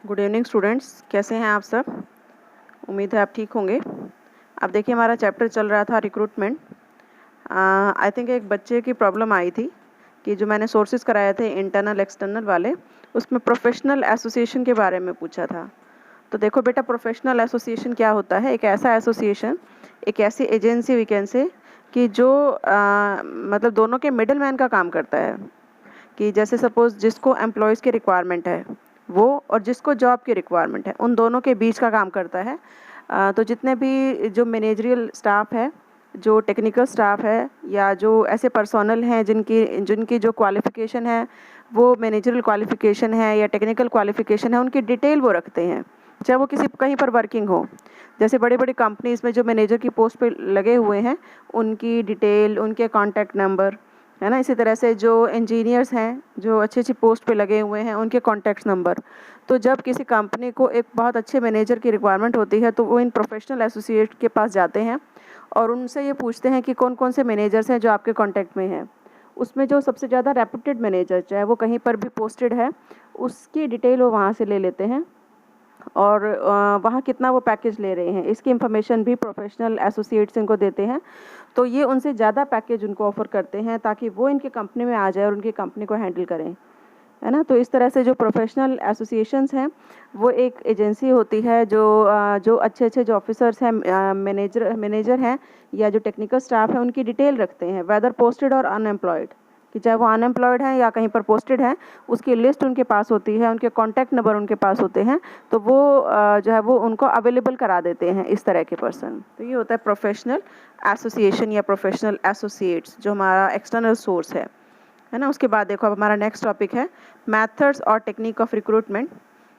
Good evening students, कैसे हैं आप सब। उम्मीद है आप ठीक होंगे। अब देखिए, हमारा चैप्टर चल रहा था रिक्रूटमेंट। आई थिंक एक बच्चे की प्रॉब्लम आई थी कि जो मैंने सोर्सेज कराए थे इंटरनल एक्सटर्नल वाले, उसमें प्रोफेशनल एसोसिएशन के बारे में पूछा था। तो देखो बेटा, प्रोफेशनल एसोसिएशन क्या होता है। एक ऐसा एसोसिएशन, एक ऐसी एजेंसी वी कैन से कि जो मतलब दोनों के मिडल मैन का काम करता है। कि जैसे सपोज़ जिसको एम्प्लॉयज़ की रिक्वायरमेंट है वो, और जिसको जॉब की रिक्वायरमेंट है, उन दोनों के बीच का काम करता है। तो जितने भी जो मैनेजरियल स्टाफ है, जो टेक्निकल स्टाफ है, या जो ऐसे पर्सोनल हैं जिनकी जिनकी जो क्वालिफ़िकेशन है वो मैनेजरियल क्वालिफ़िकेशन है या टेक्निकल क्वालिफ़िकेशन है, उनकी डिटेल वो रखते हैं, चाहे वो किसी कहीं पर वर्किंग हो। जैसे बड़ी बड़ी कंपनीज़ में जो मैनेजर की पोस्ट पे लगे हुए हैं, उनकी डिटेल, उनके कॉन्टैक्ट नंबर, है ना। इसी तरह से जो इंजीनियर्स हैं, जो अच्छी अच्छी पोस्ट पे लगे हुए हैं, उनके कॉन्टैक्ट नंबर। तो जब किसी कंपनी को एक बहुत अच्छे मैनेजर की रिक्वायरमेंट होती है तो वो इन प्रोफेशनल एसोसिएट के पास जाते हैं और उनसे ये पूछते हैं कि कौन कौन से मैनेजर्स हैं जो आपके कॉन्टैक्ट में हैं। उसमें जो सबसे ज़्यादा रेपुटेड मैनेजर, चाहे वो कहीं पर भी पोस्टेड है, उसकी डिटेल वो वहाँ से ले लेते हैं और वहाँ कितना वो पैकेज ले रहे हैं, इसकी इन्फॉर्मेशन भी प्रोफेशनल एसोसिएट्स इनको देते हैं। तो ये उनसे ज़्यादा पैकेज उनको ऑफ़र करते हैं ताकि वो इनकी कंपनी में आ जाए और उनकी कंपनी को हैंडल करें, है ना। तो इस तरह से जो प्रोफेशनल एसोसिएशंस हैं, वो एक एजेंसी होती है जो अच्छे अच्छे जो ऑफिसर्स हैं, मैनेजर हैं, या जो टेक्निकल स्टाफ है, उनकी डिटेल रखते हैं, वेदर पोस्टेड और अनएम्प्लॉयड। कि चाहे वो अनएम्प्लॉयड हैं या कहीं पर पोस्टेड हैं, उसकी लिस्ट उनके पास होती है, उनके कॉन्टैक्ट नंबर उनके पास होते हैं। तो वो जो है वो उनको अवेलेबल करा देते हैं इस तरह के पर्सन। तो ये होता है प्रोफेशनल एसोसिएशन या प्रोफेशनल एसोसिएट्स, जो हमारा एक्सटर्नल सोर्स है ना। उसके बाद देखो, अब हमारा नेक्स्ट टॉपिक है मेथड्स और टेक्निक ऑफ रिक्रूटमेंट।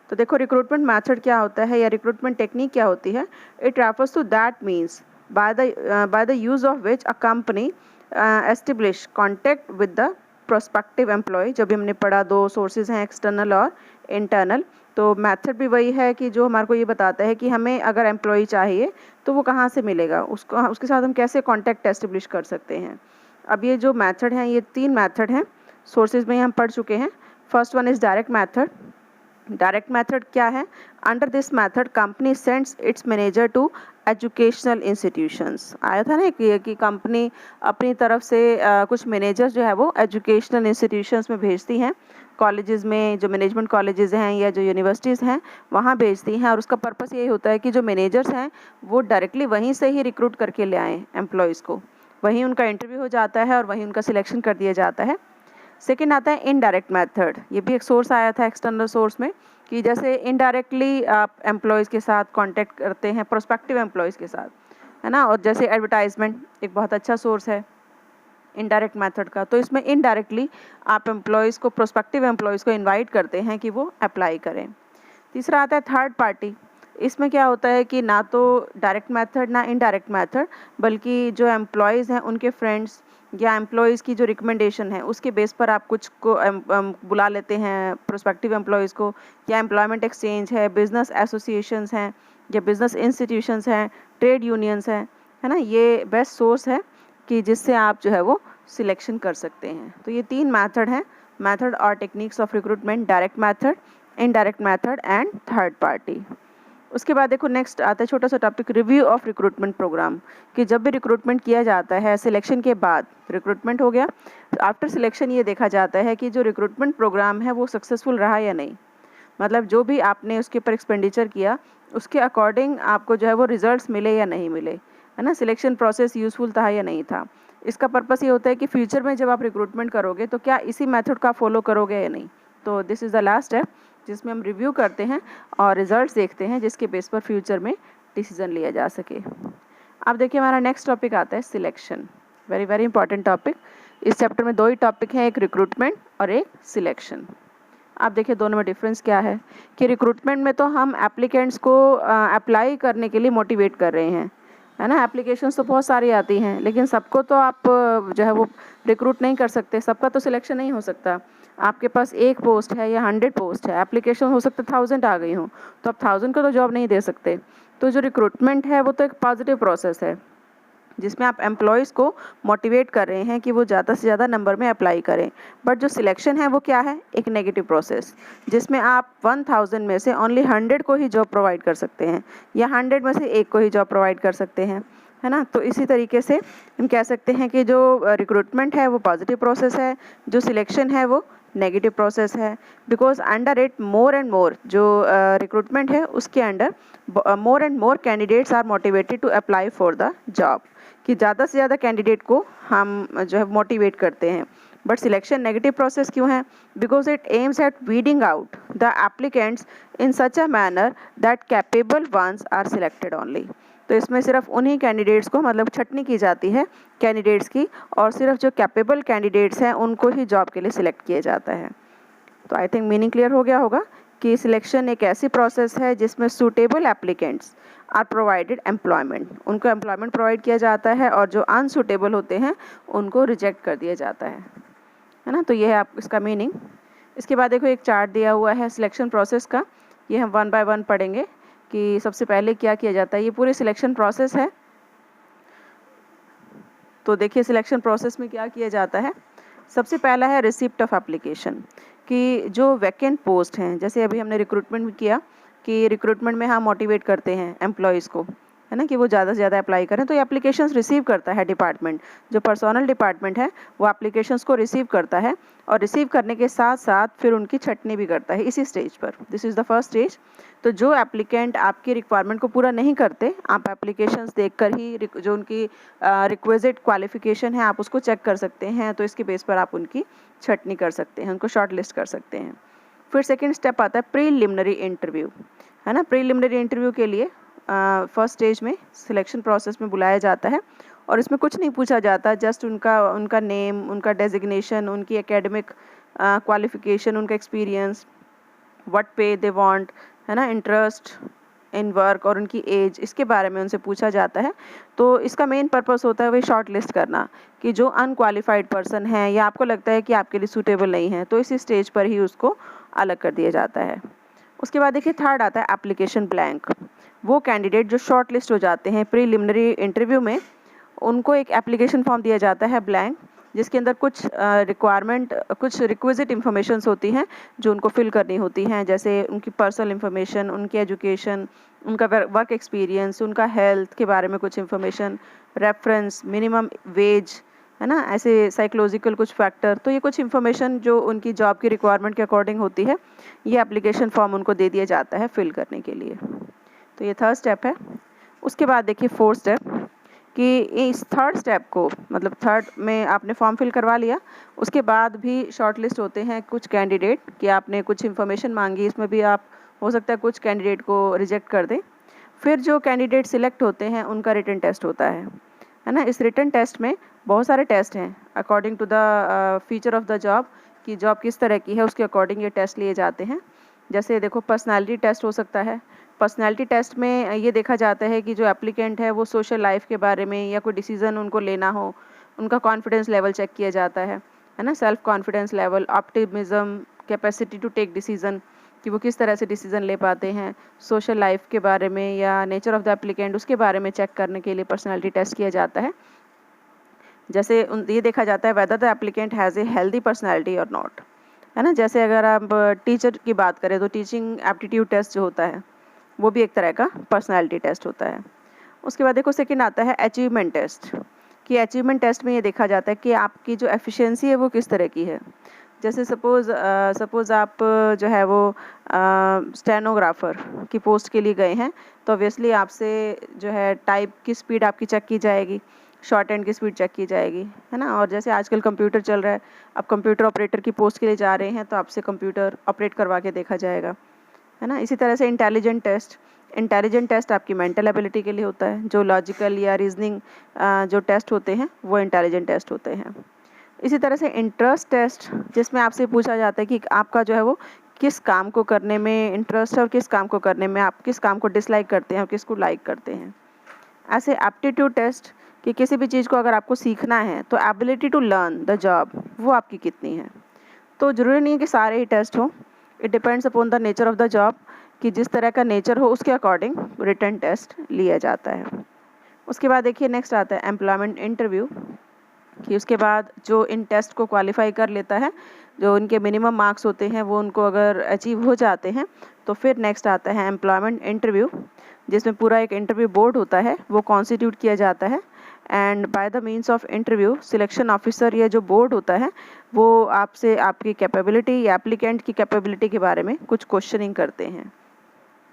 तो देखो, रिक्रूटमेंट मेथड क्या होता है या रिक्रूटमेंट टेक्निक क्या होती है। It refers to that means by the use of which a company establish contact with the prospective employ. जब भी हमने पढ़ा, दो सोर्सेज हैं, एक्सटर्नल और इंटरनल। तो मेथड भी वही है कि जो हमारे को ये बताता है कि हमें अगर एम्प्लॉय चाहिए तो वो कहाँ से मिलेगा, उसको उसके साथ हम कैसे कॉन्टैक्ट एस्टेब्लिश कर सकते हैं। अब ये जो मेथड हैं, ये 3 मेथड हैं, सोर्सेज में हम पढ़ चुके हैं। First one is direct method. Direct method क्या है। Under this method company sends its manager to educational institutions. आया था ना कि कंपनी अपनी तरफ से कुछ मैनेजर जो है वो एजुकेशनल इंस्टीट्यूशंस में भेजती हैं। कॉलेजेस में, जो मैनेजमेंट कॉलेजेस हैं या जो यूनिवर्सिटीज़ हैं, वहाँ भेजती हैं। और उसका पर्पस यही होता है कि जो मैनेजर्स हैं वो डायरेक्टली वहीं से ही रिक्रूट करके ले आएँ एम्प्लॉयज़ को, वहीं उनका इंटरव्यू हो जाता है और वहीं उनका सिलेक्शन कर दिया जाता है। सेकेंड आता है इनडायरेक्ट मेथड। ये भी एक सोर्स आया था एक्सटर्नल सोर्स में, कि जैसे इनडायरेक्टली आप एम्प्लॉयज़ के साथ कांटेक्ट करते हैं, प्रोस्पेक्टिव एम्प्लॉयज़ के साथ, है ना। और जैसे एडवर्टाइजमेंट एक बहुत अच्छा सोर्स है इनडायरेक्ट मेथड का। तो इसमें इनडायरेक्टली आप एम्प्लॉयज़ को, प्रोस्पेक्टिव एम्प्लॉयज़ को इनवाइट करते हैं कि वो अप्लाई करें। तीसरा आता है थर्ड पार्टी। इसमें क्या होता है कि ना तो डायरेक्ट मेथड ना इनडायरेक्ट मेथड, बल्कि जो एम्प्लॉयज़ हैं उनके फ्रेंड्स या एम्प्लॉयज़ की जो रिकमेंडेशन है उसके बेस पर आप कुछ को बुला लेते हैं प्रोस्पेक्टिव एम्प्लॉयज़ को। या एम्प्लॉयमेंट एक्सचेंज है, बिजनेस एसोसिएशंस हैं, या बिजनेस इंस्टीट्यूशंस हैं, ट्रेड यूनियंस हैं, है ना। ये बेस्ट सोर्स है कि जिससे आप जो है वो सिलेक्शन कर सकते हैं। तो ये 3 मेथड हैं, मेथड और techniques of recruitment: direct method, indirect method and third party. उसके बाद देखो, नेक्स्ट आता है छोटा सा topic, review of recruitment program. कि जब भी रिक्रूटमेंट किया जाता है, सिलेक्शन के बाद रिक्रूटमेंट हो गया, आफ्टर सिलेक्शन ये देखा जाता है कि जो रिक्रूटमेंट प्रोग्राम है वो सक्सेसफुल रहा या नहीं। मतलब जो भी आपने उसके ऊपर एक्सपेंडिचर किया, उसके अकॉर्डिंग आपको जो है वो रिजल्ट्स मिले या नहीं मिले, है ना। सिलेक्शन प्रोसेस यूज़फुल था या नहीं था। इसका पर्पस ये होता है कि फ्यूचर में जब आप रिक्रूटमेंट करोगे तो क्या इसी मेथड का फॉलो करोगे या नहीं। तो this is the last step जिसमें हम रिव्यू करते हैं और रिजल्ट्स देखते हैं, जिसके बेस पर फ्यूचर में डिसीजन लिया जा सके। अब देखिए, हमारा नेक्स्ट टॉपिक आता है selection. Very very important topic. इस चैप्टर में 2 ही टॉपिक हैं, एक रिक्रूटमेंट और एक सिलेक्शन। आप देखिए दोनों में डिफरेंस क्या है। कि रिक्रूटमेंट में तो हम एप्लीकेंट्स को अप्लाई करने के लिए मोटिवेट कर रहे हैं, है ना। एप्लीकेशंस तो बहुत सारी आती हैं, लेकिन सबको तो आप जो है वो रिक्रूट नहीं कर सकते, सबका तो सिलेक्शन नहीं हो सकता। आपके पास 1 पोस्ट है या 100 पोस्ट है, एप्लीकेशन हो सकता है 1000 आ गई हों, तो आप 1000 को तो जॉब नहीं दे सकते। तो जो रिक्रूटमेंट है वो तो एक पॉजिटिव प्रोसेस है, जिसमें आप एम्प्लॉयज़ को मोटिवेट कर रहे हैं कि वो ज़्यादा से ज़्यादा नंबर में अप्लाई करें। बट जो सिलेक्शन है वो क्या है, एक नेगेटिव प्रोसेस, जिसमें आप 1000 में से ओनली 100 को ही जॉब प्रोवाइड कर सकते हैं या 100 में से एक को ही जॉब प्रोवाइड कर सकते हैं, है ना। तो इसी तरीके से हम कह सकते हैं कि जो रिक्रूटमेंट है वो पॉजिटिव प्रोसेस है, जो सिलेक्शन है वो नेगेटिव प्रोसेस है। Because under it more and more जो रिक्रूटमेंट है उसके अंडर more and more candidates are motivated to apply for the job, कि ज़्यादा से ज़्यादा कैंडिडेट को हम जो है मोटिवेट करते हैं। बट सिलेक्शन नेगेटिव प्रोसेस क्यों है? Because it aims at weeding out the applicants in such a manner that capable ones are selected only. तो इसमें सिर्फ उन्हीं कैंडिडेट्स को मतलब छटनी की जाती है कैंडिडेट्स की, और सिर्फ जो कैपेबल कैंडिडेट्स हैं उनको ही जॉब के लिए सिलेक्ट किया जाता है। तो आई थिंक मीनिंग क्लियर हो गया होगा कि सिलेक्शन एक ऐसी प्रोसेस है जिसमें suitable applicants are provided employment, उनको एम्प्लॉयमेंट प्रोवाइड किया जाता है, और जो अनसूटेबल होते हैं उनको रिजेक्ट कर दिया जाता है ना। तो ये है आप इसका मीनिंग। इसके बाद देखो एक चार्ट दिया हुआ है सिलेक्शन प्रोसेस का, ये हम 1 बाय 1 पढ़ेंगे कि सबसे पहले क्या किया जाता है। ये पूरी सिलेक्शन प्रोसेस है। तो देखिए सिलेक्शन प्रोसेस में क्या किया जाता है। सबसे पहला है रिसिप्ट ऑफ एप्लीकेशन, कि जो वैकेंट पोस्ट हैं, जैसे अभी हमने रिक्रूटमेंट में किया कि रिक्रूटमेंट में हम मोटिवेट करते हैं एम्प्लॉयज़ को, है ना, कि वो ज़्यादा से ज़्यादा अप्लाई करें। तो ये एप्लीकेशंस रिसीव करता है डिपार्टमेंट, जो पर्सनल डिपार्टमेंट है वो एप्लीकेशंस को रिसीव करता है, और रिसीव करने के साथ साथ फिर उनकी छटनी भी करता है इसी स्टेज पर। This is the first stage. तो जो एप्लीकेंट आपकी रिक्वायरमेंट को पूरा नहीं करते, आप एप्लीकेशंस देखकर ही जो उनकी रिक्विजिट क्वालिफिकेशन है आप उसको चेक कर सकते हैं। तो इसके बेस पर आप उनकी छटनी कर सकते हैं, उनको शॉर्ट लिस्ट कर सकते हैं। फिर सेकेंड स्टेप आता है प्रीलिमिनरी इंटरव्यू, है ना। प्रीलिमिनरी इंटरव्यू के लिए फर्स्ट स्टेज में सिलेक्शन प्रोसेस में बुलाया जाता है, और इसमें कुछ नहीं पूछा जाता, जस्ट उनका नेम, उनका डेजिग्नेशन, उनकी एकेडमिक क्वालिफिकेशन, उनका एक्सपीरियंस, व्हाट पे दे वांट, है ना, इंटरेस्ट इन वर्क, और उनकी एज, इसके बारे में उनसे पूछा जाता है। तो इसका मेन पर्पस होता है वही शॉर्ट लिस्ट करना, कि जो अनक्वालिफाइड पर्सन है या आपको लगता है कि आपके लिए सूटेबल नहीं है, तो इसी स्टेज पर ही उसको अलग कर दिया जाता है। उसके बाद देखिए थर्ड आता है एप्लीकेशन ब्लैंक। वो कैंडिडेट जो शॉर्ट लिस्ट हो जाते हैं प्रीलिमिनरी इंटरव्यू में, उनको एक एप्लीकेशन फॉर्म दिया जाता है ब्लैंक, जिसके अंदर कुछ कुछ रिक्विजिट इन्फॉर्मेशंस होती हैं जो उनको फिल करनी होती हैं, जैसे उनकी पर्सनल इन्फॉर्मेशन, उनकी एजुकेशन, उनका वर्क एक्सपीरियंस, उनका हेल्थ के बारे में कुछ इन्फॉर्मेशन, रेफरेंस, मिनिमम वेज, है ना, ऐसे साइकोलॉजिकल कुछ फैक्टर। तो ये कुछ इन्फॉर्मेशन जो उनकी जॉब की रिक्वायरमेंट के अकॉर्डिंग होती है, ये एप्लीकेशन फॉर्म उनको दे दिया जाता है फिल करने के लिए। तो ये थर्ड स्टेप है। उसके बाद देखिए फोर्थ स्टेप, कि इस थर्ड स्टेप को मतलब थर्ड में आपने फॉर्म फिल करवा लिया, उसके बाद भी शॉर्ट लिस्ट होते हैं कुछ कैंडिडेट, कि आपने कुछ इन्फॉर्मेशन मांगी, इसमें भी आप हो सकता है कुछ कैंडिडेट को रिजेक्ट कर दें। फिर जो कैंडिडेट सिलेक्ट होते हैं उनका रिटन टेस्ट होता है ना। इस रिटन टेस्ट में बहुत सारे टेस्ट हैं according to the feature of the job, कि जॉब किस तरह की है उसके अकॉर्डिंग ये टेस्ट लिए जाते हैं। जैसे देखो पर्सनालिटी टेस्ट हो सकता है। पर्सनालिटी टेस्ट में ये देखा जाता है कि जो एप्लीकेंट है वो सोशल लाइफ के बारे में या कोई डिसीज़न उनको लेना हो, उनका कॉन्फिडेंस लेवल चेक किया जाता है ना, self confidence level, optimism, capacity to take decision, कि वो किस तरह से डिसीज़न ले पाते हैं, सोशल लाइफ के बारे में या नेचर ऑफ द एप्लीकेंट उसके बारे में चेक करने के लिए पर्सनालिटी टेस्ट किया जाता है। जैसे ये देखा जाता है whether the applicant has a healthy personality और नॉट, है ना। जैसे अगर आप टीचर की बात करें तो टीचिंग एप्टीट्यूड टेस्ट जो होता है वो भी एक तरह का पर्सनालिटी टेस्ट होता है। उसके बाद देखो सेकंड आता है अचीवमेंट टेस्ट, कि अचीवमेंट टेस्ट में ये देखा जाता है कि आपकी जो एफिशिएंसी है वो किस तरह की है। जैसे सपोज़ आप जो है वो स्टेनोग्राफर की पोस्ट के लिए गए हैं, तो ऑब्वियसली आपसे जो है टाइप की स्पीड आपकी चेक की जाएगी, शॉर्ट हैंड की स्पीड चेक की जाएगी, है ना। और जैसे आजकल कंप्यूटर चल रहा है, आप कंप्यूटर ऑपरेटर की पोस्ट के लिए जा रहे हैं तो आपसे कंप्यूटर ऑपरेट करवा के देखा जाएगा, है ना। इसी तरह से इंटेलिजेंट टेस्ट आपकी मेंटल एबिलिटी के लिए होता है। जो लॉजिकल या रीजनिंग जो टेस्ट होते हैं वो इंटेलिजेंट टेस्ट होते हैं। इसी तरह से इंटरेस्ट टेस्ट, जिसमें आपसे पूछा जाता है कि आपका जो है वो किस काम को करने में इंटरेस्ट है और किस काम को करने में आप किस काम को डिसलाइक करते हैं और किसको लाइक करते हैं। ऐसे एप्टीट्यूड टेस्ट, कि किसी भी चीज़ को अगर आपको सीखना है तो ability to learn the job वो आपकी कितनी है। तो ज़रूरी नहीं है कि सारे ही टेस्ट हों, it depends upon the nature of the job, कि जिस तरह का नेचर हो उसके अकॉर्डिंग रिटन टेस्ट लिया जाता है। उसके बाद देखिए नेक्स्ट आता है एम्प्लॉयमेंट इंटरव्यू, कि उसके बाद जो इन टेस्ट को क्वालिफाई कर लेता है, जो उनके मिनिमम मार्क्स होते हैं वो उनको अगर अचीव हो जाते हैं, तो फिर नेक्स्ट आता है एम्प्लॉयमेंट इंटरव्यू, जिसमें पूरा एक इंटरव्यू बोर्ड होता है, वो कॉन्स्टिट्यूट किया जाता है। And by the means of interview selection officer या जो बोर्ड होता है वो आपसे आपकी कैपेबिलिटी या एप्लीकेंट की कैपेबिलिटी के बारे में कुछ क्वेश्चनिंग करते हैं।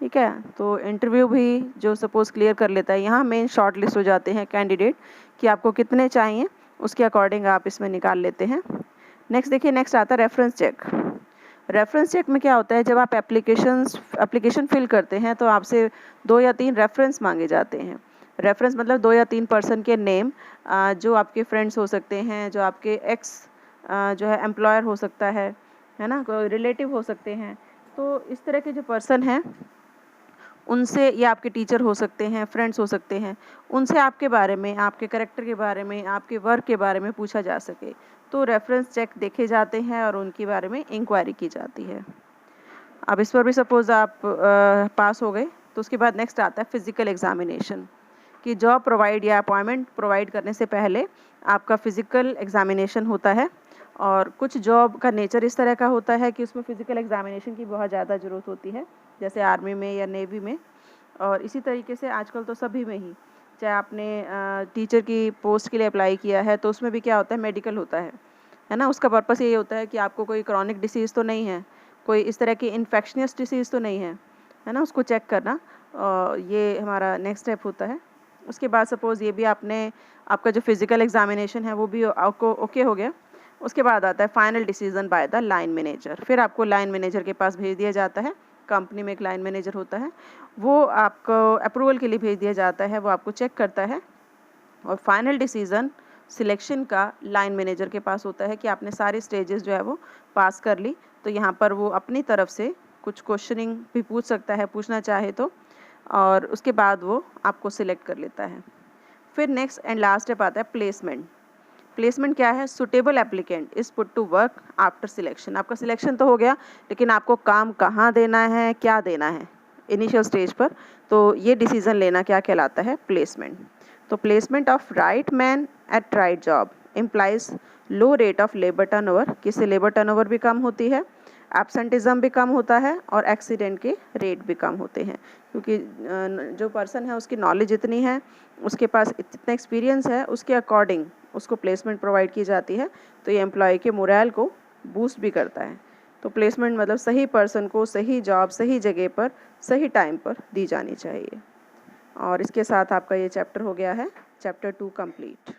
ठीक है, तो इंटरव्यू भी जो सपोज़ क्लियर कर लेता है, यहाँ मेन शॉर्ट लिस्ट हो जाते हैं कैंडिडेट कि आपको कितने चाहिए, उसके अकॉर्डिंग आप इसमें निकाल लेते हैं। नेक्स्ट देखिए, नेक्स्ट आता है रेफरेंस चेक। रेफरेंस चेक में क्या होता है, जब आप एप्लीकेशन फिल करते हैं तो आपसे 2 या 3 रेफरेंस मांगे जाते हैं। रेफरेंस मतलब 2 या 3 पर्सन के नेम, जो आपके फ्रेंड्स हो सकते हैं, जो आपके एक्स जो है एम्प्लॉयर हो सकता है ना, कोई रिलेटिव हो सकते हैं। तो इस तरह के जो पर्सन हैं उनसे, या आपके टीचर हो सकते हैं, फ्रेंड्स हो सकते हैं, उनसे आपके बारे में, आपके कैरेक्टर के बारे में, आपके वर्क के बारे में पूछा जा सके, तो रेफरेंस चेक देखे जाते हैं और उनके बारे में इंक्वायरी की जाती है। अब इस पर भी सपोज़ आप पास हो गए, तो उसके बाद नेक्स्ट आता है फिज़िकल एग्जामिनेशन, कि जॉब प्रोवाइड या अपॉइंटमेंट प्रोवाइड करने से पहले आपका फ़िज़िकल एग्जामिनेशन होता है। और कुछ जॉब का नेचर इस तरह का होता है कि उसमें फ़िज़िकल एग्जामिनेशन की बहुत ज़्यादा ज़रूरत होती है, जैसे आर्मी में या नेवी में। और इसी तरीके से आजकल तो सभी में ही, चाहे आपने टीचर की पोस्ट के लिए अप्लाई किया है तो उसमें भी क्या होता है, मेडिकल होता है ना। उसका पर्पस यही होता है कि आपको कोई क्रॉनिक डिसीज़ तो नहीं है, कोई इस तरह की इन्फेक्शनियस डिसीज़ तो नहीं है ना, उसको चेक करना। ये हमारा नेक्स्ट स्टेप होता है। उसके बाद सपोज़ ये भी आपका जो फिज़िकल एग्जामिनेशन है वो भी आपको ओके हो गया। उसके बाद आता है final decision by the line manager. फिर आपको लाइन मैनेजर के पास भेज दिया जाता है। कंपनी में एक लाइन मैनेजर होता है, वो आपको अप्रूवल के लिए भेज दिया जाता है, वो आपको चेक करता है। और फाइनल डिसीजन सिलेक्शन का लाइन मैनेजर के पास होता है कि आपने सारी स्टेजेस जो है वो पास कर ली। तो यहाँ पर वो अपनी तरफ से कुछ क्वेश्चनिंग भी पूछ सकता है, पूछना चाहे तो, और उसके बाद वो आपको सिलेक्ट कर लेता है। फिर नेक्स्ट एंड लास्ट स्टेप आता है प्लेसमेंट। प्लेसमेंट क्या है, suitable applicant is put to work after selection. आपका सिलेक्शन तो हो गया, लेकिन आपको काम कहाँ देना है, क्या देना है इनिशियल स्टेज पर, तो ये डिसीज़न लेना क्या कहलाता है, प्लेसमेंट। तो placement of right man eight right job implies low rate of labour turnover, किससे लेबर टर्नओवर भी कम होती है, एब्सेंटिज्म भी कम होता है, और एक्सीडेंट के रेट भी कम होते हैं, क्योंकि जो पर्सन है उसकी नॉलेज इतनी है, उसके पास इतना एक्सपीरियंस है, उसके अकॉर्डिंग उसको प्लेसमेंट प्रोवाइड की जाती है। तो ये एम्प्लॉय के मोरल को बूस्ट भी करता है। तो प्लेसमेंट मतलब सही पर्सन को सही जॉब सही जगह पर सही टाइम पर दी जानी चाहिए। और इसके साथ आपका ये चैप्टर हो गया है, चैप्टर 2 कंप्लीट।